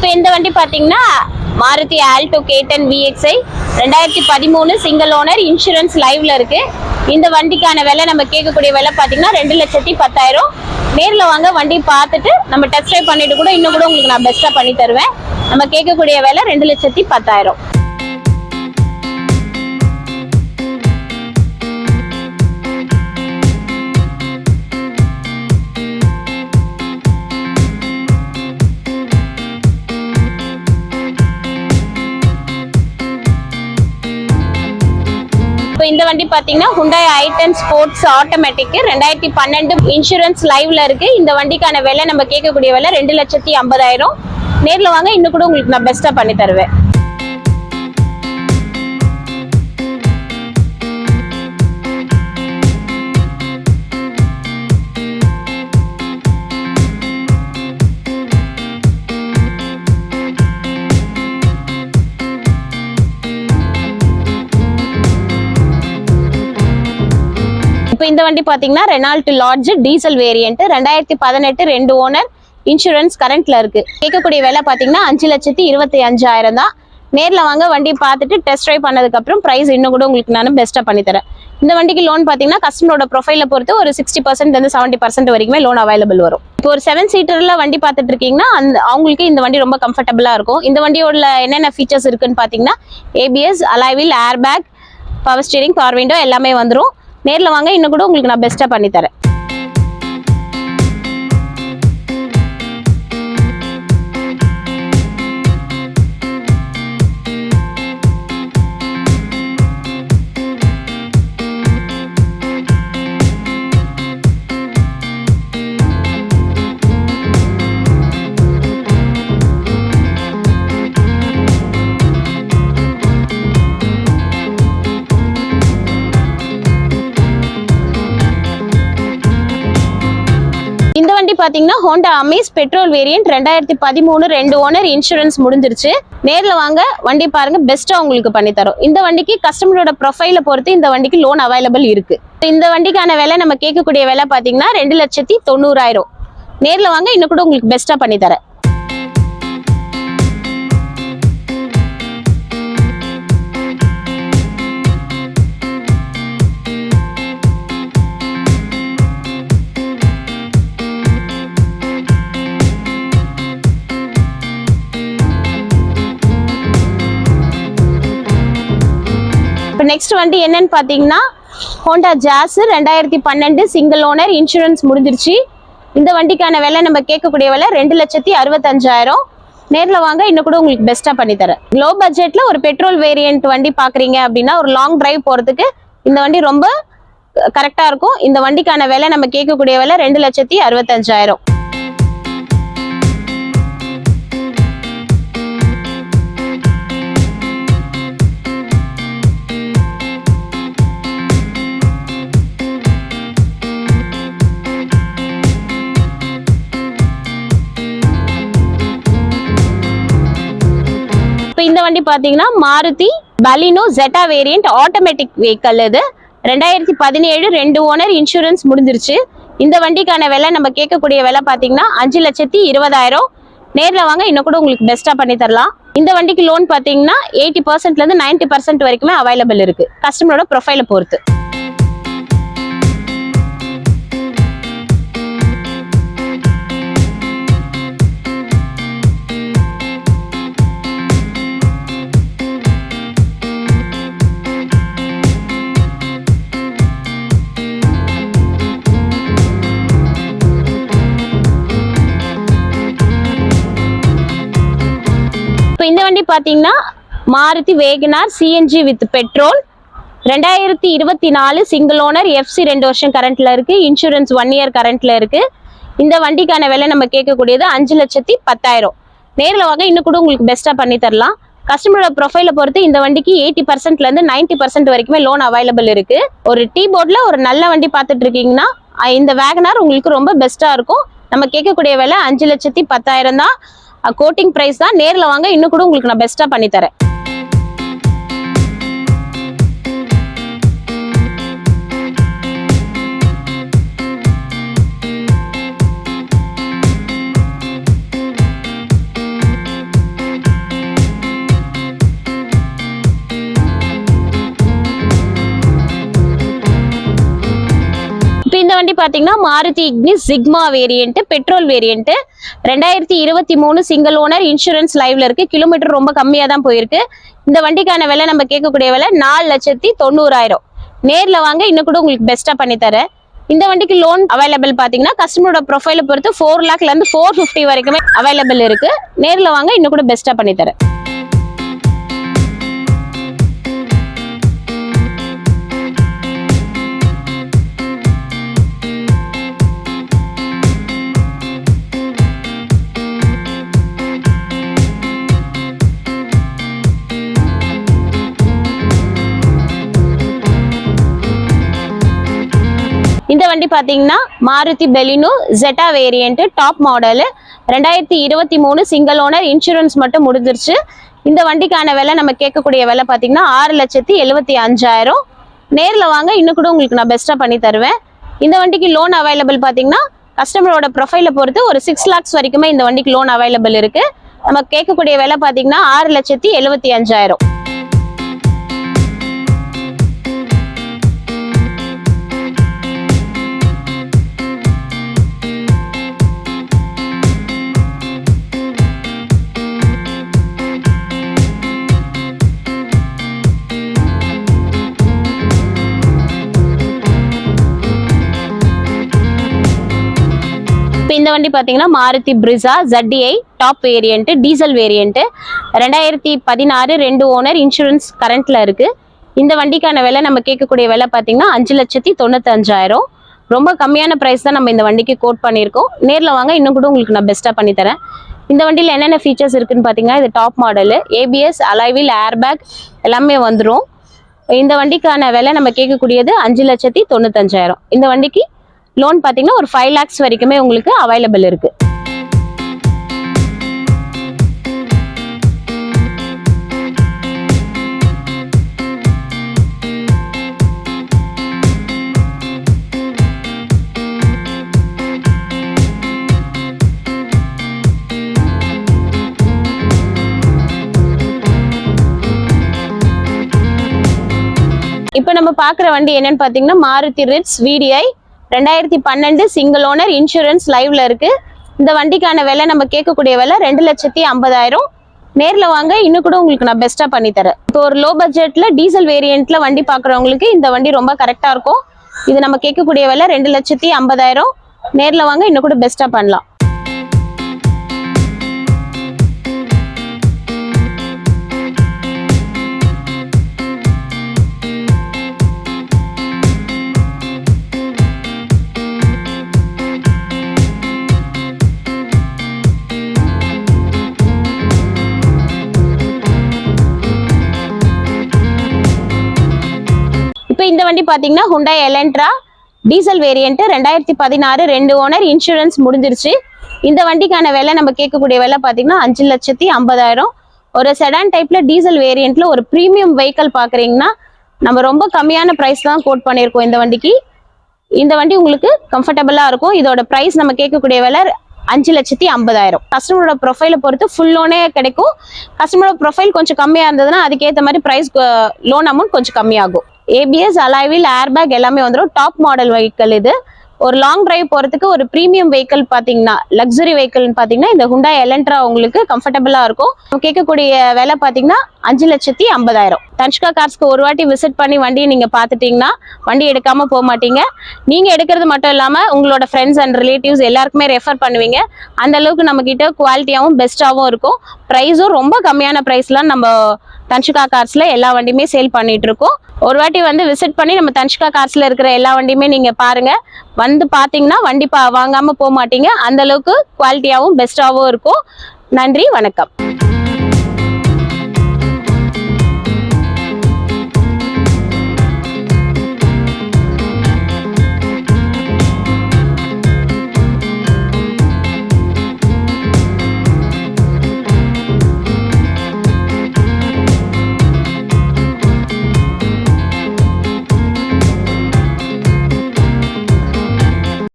இப்போ இந்த வண்டி பாத்தீங்கன்னா Maruti Alto K10 VXi 2013 single owner, insurance லைவ்ல இருக்கு. இந்த வண்டிக்கான விலை நம்ம கேட்கக்கூடிய விலை பாத்தீங்கன்னா 2,10,000. நேர்ல வாங்க, வண்டி பார்த்துட்டு நம்ம டெஸ்ட் ட்ரைவ் பண்ணிட்டு கூட இன்னும் கூட உங்களுக்கு நான் பெஸ்டா பண்ணி தருவேன். நம்ம கேட்கக்கூடிய விலை 2,10,000. இந்த வண்டி பாத்தீங்கன்னா Hyundai i10 sports automatic 2012 insurance லைவ்ல இருக்கு. இந்த வண்டிக்கான விலை நம்ம கேட்கக்கூடிய விலை 2,50,000. நேர்ல வாங்க, இன்னும் கூட உங்களுக்கு நான் பெஸ்டா பண்ணி தருவேன். இந்த வண்டி பாத்தீங்கன்னா Renault large diesel variant 2018 2 owner, insurance கரண்ட்ல இருக்கு. கேட்கக்கூடிய விலை பாத்தீங்கன்னா 5,25,000 தான். நேர்ல வாங்க, வண்டி பார்த்துட்டு டெஸ்ட் ட்ரைவ் பண்ணதுக்கு அப்புறம் பிரைஸ் இன்னும் கூட உங்களுக்கு நான் பெஸ்டா பண்ணி தரேன். இந்த வண்டிக்கு லோன் பாத்தீங்கன்னா கஸ்டமரோட ப்ரொஃபைல பொறுத்து ஒரு 60% இருந்து 70% வரைக்குமே லோன் அவைலபிள் வரும். இப்போ ஒரு 7 சீட்டர்ல வண்டி பார்த்துட்டு இருக்கீங்கன்னா அவங்களுக்கு இந்த வண்டி ரொம்ப கம்ஃபர்டபுளா இருக்கும். இந்த வண்டியோட என்னென்ன ஃபீச்சர்ஸ் இருக்குன்னு பாத்தீங்கன்னா ABS, alloy wheel, air bag, power steering, power window எல்லாமே வந்துடும். நேர்ல வாங்க, இன்னும் கூட உங்களுக்கு நான் பெஸ்டா பண்ணி தரேன். இந்த வண்டி பாத்தீங்கன்னா Honda Amaze petrol variant 2013 2 owner, insurance முடிஞ்சிருச்சு. நேர்ல வாங்க, வண்டி பாருங்க, பெஸ்டா உங்களுக்கு பண்ணி தரோம். இந்த வண்டிக்கு கஸ்டமரோட ப்ரொஃபைல பொறுத்து இந்த வண்டிக்கு லோன் அவைலபிள் இருக்கு. இந்த வண்டிக்கான விலை நம்ம கேட்கக்கூடிய விலை பாத்தீங்கன்னா 2,90,000. நேர்ல வாங்க, இன்னும் கூட உங்களுக்கு பெஸ்டா பண்ணி தரேன். நெக்ஸ்ட் வண்டி என்னன்னு பாத்தீங்கன்னா Honda Jazz 2012 single owner, insurance முடிஞ்சிருச்சு. இந்த வண்டிக்கான விலை நம்ம கேட்கக்கூடிய விலை 2,65,000. நேர்ல வாங்க, இன்னும் கூட உங்களுக்கு பெஸ்டா பண்ணி தரேன். லோ பட்ஜெட்ல ஒரு பெட்ரோல் வேரியன்ட் வண்டி பாக்குறீங்க அப்படின்னா ஒரு லாங் டிரைவ் போறதுக்கு இந்த வண்டி ரொம்ப கரெக்டா இருக்கும். இந்த வண்டிக்கான விலை நம்ம கேட்கக்கூடிய விலை 2,65,000. இந்த வண்டி பாத்தீங்கன்னா Maruti Baleno Zeta variant automatic vehicle. இது 2017 2 ஓனர், இன்சூரன்ஸ் முடிஞ்சிருச்சு. இந்த வண்டிக்கான விலை நம்ம கேட்கக்கூடிய விலை பாத்தீங்கன்னா 5,20,000. நேர்ல வாங்க, இன்னும் கூட உங்களுக்கு பெஸ்டா பண்ணி தரலாம். இந்த வண்டிக்கு லோன் பாத்தீங்கன்னா 80% இருந்து 90% வரைக்குமே அவைலபிள் இருக்கு, கஸ்டமரோட ப்ரொஃபைல பொறுத்து. இந்த வண்டி பாத்தீங்கன்னா Maruti Wagon R CNG with petrol 2024 single owner, FC 2 வருஷம் கரண்ட்ல இருக்கு, இன்சூரன்ஸ் 1 இயர் கரண்ட்ல இருக்கு. இந்த வண்டிக்கான விலை நம்ம கேட்கக்கூடியது 5,10,000. நேர்ல வாங்க, இன்னும் கூட உங்களுக்கு பெஸ்டா பண்ணி தரலாம். கஸ்டமரோட ப்ரொஃபைல பொறுத்து இந்த வண்டிக்கு 80% இருந்து 90% வரைக்குமே லோன் அவைலபிள் இருக்கு. ஒரு டீ போர்ட்ல ஒரு நல்ல வண்டி பார்த்துட்டு இருக்கீங்கன்னா இந்த வேகனார் உங்களுக்கு ரொம்ப பெஸ்டா இருக்கும். நம்ம கேட்கக்கூடிய விலை 5,10,000 தான். கோட்டிங் பிரைஸ் தான். நேர்ல வாங்க, இன்னும் கூட உங்களுக்கு நான் பெஸ்டா பண்ணி தரேன். பாத்தீங்கன்னா Maruti Ignis sigma variant petrol variant 2023 single owner insurance லைவ்ல இருக்கு. கிலோமீட்டர் ரொம்ப கம்மியா தான் போயிருக்கு. இந்த வண்டிக்கான விலை நம்ம கேட்கக்கூடிய விலை 4,90,000. நேர்ல வாங்க இன்னும் கூட உங்களுக்கு பெஸ்டா பண்ணி தரேன். இந்த வண்டிக்கு லோன் அவைலபிள் பாத்தீங்கன்னா கஸ்டமரோட ப்ரொஃபைலை பொறுத்து 4 lakhல இருந்து 450 வரைக்குமே அவைலபிள் இருக்கு. நேர்ல வாங்க இன்னும் கூட பெஸ்டா பண்ணி தரேன். இந்த வண்டி பாத்தீங்கன்னா Maruti Baleno Zeta variant top model 2023 single owner insurance மட்டும் முடிஞ்சிருச்சு. இந்த வண்டிக்கான விலை நம்ம கேட்கக்கூடிய விலை பாத்தீங்கன்னா 6,75,000. நேர்ல வாங்க இன்னும் கூட உங்களுக்கு நான் பெஸ்டா பண்ணி தருவேன். இந்த வண்டிக்கு லோன் அவைலபிள் பாத்தீங்கன்னா கஸ்டமரோட ப்ரொஃபைலை பொறுத்து ஒரு 6 lakhs வரைக்குமே இந்த வண்டிக்கு லோன் அவைலபிள் இருக்கு. நம்ம கேட்கக்கூடிய விலை பாத்தீங்கன்னா 6,75,000. இந்த வண்டி பாத்தீங்கன்னா Maruti Brezza ZDI top variant diesel variant 2016 2 owner insurance கரண்ட்ல இருக்கு. இந்த வண்டிக்கான விலை நம்ம கேட்கக்கூடிய விலை பாத்தீங்கன்னா 5,95,000. ரொம்ப கம்மியான பிரைஸ் தான் நம்ம இந்த வண்டிக்கு கோட் பண்ணியிருக்கோம். நேர்ல வாங்க இன்னும் கூட உங்களுக்கு நான் பெஸ்டா பண்ணி தரேன். இந்த வண்டியில் என்னென்ன ஃபீச்சர்ஸ் இருக்குன்னு பாத்தீங்கன்னா இது டாப் மாடல் ABS அலாய்வில் ஏர்பேக் எல்லாமே வந்துடும். இந்த வண்டிக்கான விலை நம்ம கேட்கக்கூடியது 5,95,000. இந்த வண்டிக்கு லோன் பாத்தீங்கன்னா ஒரு 5 lakhs வரைக்குமே உங்களுக்கு அவைலபிள் இருக்கு. இப்போ நம்ம பார்க்குற வண்டி என்னன்னு பாத்தீங்கன்னா Maruti Ritz VDI 2012 single owner insurance லைவ்ல இருக்கு. இந்த வண்டிக்கான விலை நம்ம கேட்கக்கூடிய விலை 2,50,000. நேர்ல வாங்க இன்னும் கூட உங்களுக்கு நான் பெஸ்டா பண்ணி தரேன். இப்போ ஒரு லோ பட்ஜெட்ல டீசல் வேரியன்ட்ல வண்டி பாக்குறவங்களுக்கு இந்த வண்டி ரொம்ப கரெக்டா இருக்கும். இது நம்ம கேட்கக்கூடிய விலை 2,50,000. நேர்ல வாங்க இன்னும் கூட பெஸ்டா பண்ணலாம். இந்த வண்டி பாத்தீங்கன்னா Hyundai Elantra diesel variant 2016 2 owner insurance முடிஞ்சிருச்சு. இந்த வண்டிக்கான விலை நம்ம கேட்கக்கூடிய விலை பாத்தீங்கன்னா 5,50,000. ஒரு செடான் டைப்ல டீசல் வேரியன்ட்ல ஒரு பிரீமியம் வெஹிக்கல் பாக்குறீங்கன்னா நம்ம ரொம்ப கம்மியான பிரைஸ் தான் கோட் பண்ணியிருக்கோம் இந்த வண்டிக்கு. இந்த வண்டி உங்களுக்கு கம்ஃபர்டபுளா இருக்கும். இதோட பிரைஸ் நம்ம கேட்கக்கூடிய விலை 5,50,000. கஸ்டமரோட ப்ரொஃபைலை பொறுத்து ஃபுல் லோனே கிடைக்கும். கஸ்டமரோட ப்ரொஃபைல் கொஞ்சம் கம்மியா இருந்ததுன்னா அதுக்கேற்ற மாதிரி பிரைஸ் லோன் அமௌண்ட் கொஞ்சம் கம்மியாகும். ABS அலாய்வில் ஏர்பேக் எல்லாமே வந்துடும். டாப் மாடல் வெஹிக்கல் இது. ஒரு லாங் டிரைவ் போறதுக்கு ஒரு பிரீமியம் வெஹிக்கல் பாத்தீங்கன்னா லக்ஸரி வெஹிக்கல் பாத்தீங்கன்னா இந்த Hyundai Elantra உங்களுக்கு கம்ஃபர்டபுளா இருக்கும். கேட்கக்கூடிய விலை பாத்தீங்கன்னா 5,50,000. தன்ஷிகா கார்ஸ்க்கு ஒரு வாட்டி விசிட் பண்ணி வண்டியை நீங்க பாத்துட்டீங்கன்னா வண்டி எடுக்காம போக மாட்டீங்க. நீங்க எடுக்கிறது மட்டும் இல்லாம உங்களோட ஃப்ரெண்ட்ஸ் அண்ட் ரிலேட்டிவ்ஸ் எல்லாருக்குமே ரெஃபர் பண்ணுவீங்க. அந்த அளவுக்கு நம்ம கிட்ட குவாலிட்டியாவும் பெஸ்டாவும் இருக்கும். பிரைஸும் ரொம்ப கம்மியான பிரைஸ்லாம் நம்ம தன்ஷிகா கார்ஸ்ல எல்லா வண்டியுமே சேல் பண்ணிட்டு இருக்கோம். ஒரு வாட்டி வந்து விசிட் பண்ணி நம்ம தன்ஷிகா கார்ஸ்ல இருக்கிற எல்லா வண்டியுமே நீங்க பாருங்க. வந்து பாத்தீங்கன்னா வண்டி வாங்காம போக மாட்டீங்க. அந்த அளவுக்கு குவாலிட்டியாவும் பெஸ்டாவும் இருக்கும். நன்றி, வணக்கம்.